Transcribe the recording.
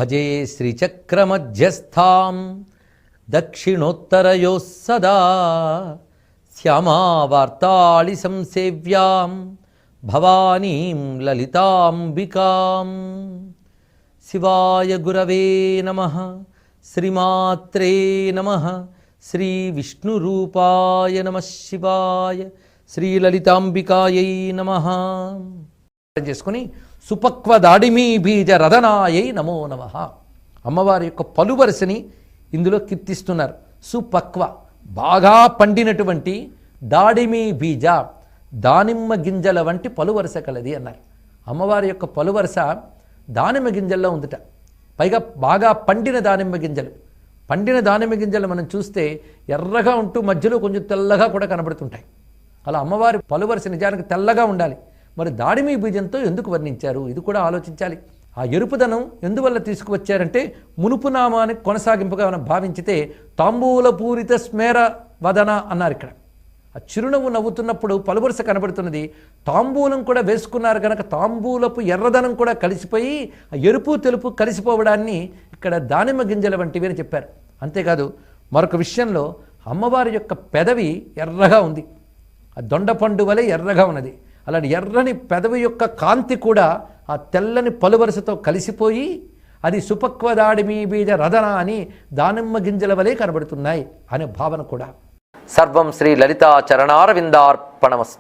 భజే శ్రీచక్రమధ్యస్థాం దక్షిణోత్తరయోः సదా శ్యామావార్తాళి సంసేవ్యాం భవానీం లలితాంబికాం. శివాయ గురవే నమః. శ్రీమాత్రే నమః. శ్రీ విష్ణురూపాయ నమః శివాయ. శ్రీ లలితాంబికాయై నమః. చేసుకుని సుపక్వ దాడిమీ బీజ రదనాయై నమో నమః. అమ్మవారి యొక్క పలువరసని ఇందులో కీర్తిస్తున్నారు. సుపక్వ బాగా పండినటువంటి దాడిమీ బీజ దానిమ్మ గింజల వంటి పలువరస కలది అన్నారు. అమ్మవారి యొక్క పలువరస దానిమ్మ గింజల్లో ఉందిట. పైగా బాగా పండిన దానిమ్మ గింజలు. పండిన దానిమ్మ గింజలు మనం చూస్తే ఎర్రగా ఉంటూ మధ్యలో కొంచెం తెల్లగా కూడా కనబడుతుంటాయి. అలా అమ్మవారి పలువరస నిజానికి తెల్లగా ఉండాలి. మరి దాడిమీ బీజంతో ఎందుకు వర్ణించారు? ఇది కూడా ఆలోచించాలి. ఆ ఎరుపుదనం ఎందువల్ల తీసుకువచ్చారంటే మునుపు నామానికి కొనసాగింపుగా మనం భావించితే తాంబూల పూరిత స్మేర వదన అన్నారు. ఇక్కడ ఆ చిరునవ్వు నవ్వుతున్నప్పుడు పలువరస కనబడుతున్నది. తాంబూలం కూడా వేసుకున్నారు కనుక తాంబూలపు ఎర్రదనం కూడా కలిసిపోయి ఆ ఎరుపు తెలుపు కలిసిపోవడాన్ని ఇక్కడ దానిమ్మ గింజల వంటివి అని చెప్పారు. అంతేకాదు మరొక విషయంలో అమ్మవారి యొక్క పెదవి ఎర్రగా ఉంది. ఆ దొండపండు వలె ఎర్రగా ఉన్నది. అలాంటి ఎర్రని పెదవి యొక్క కాంతి కూడా ఆ తెల్లని పలువరసతో కలిసిపోయి అది సుపక్వదాడిమీ బీజ రదన అని దానిమ్మ గింజల వలె కనబడుతున్నాయి అనే భావన కూడా. సర్వం శ్రీ లలితా చరణారవిందార్పణమస్తు.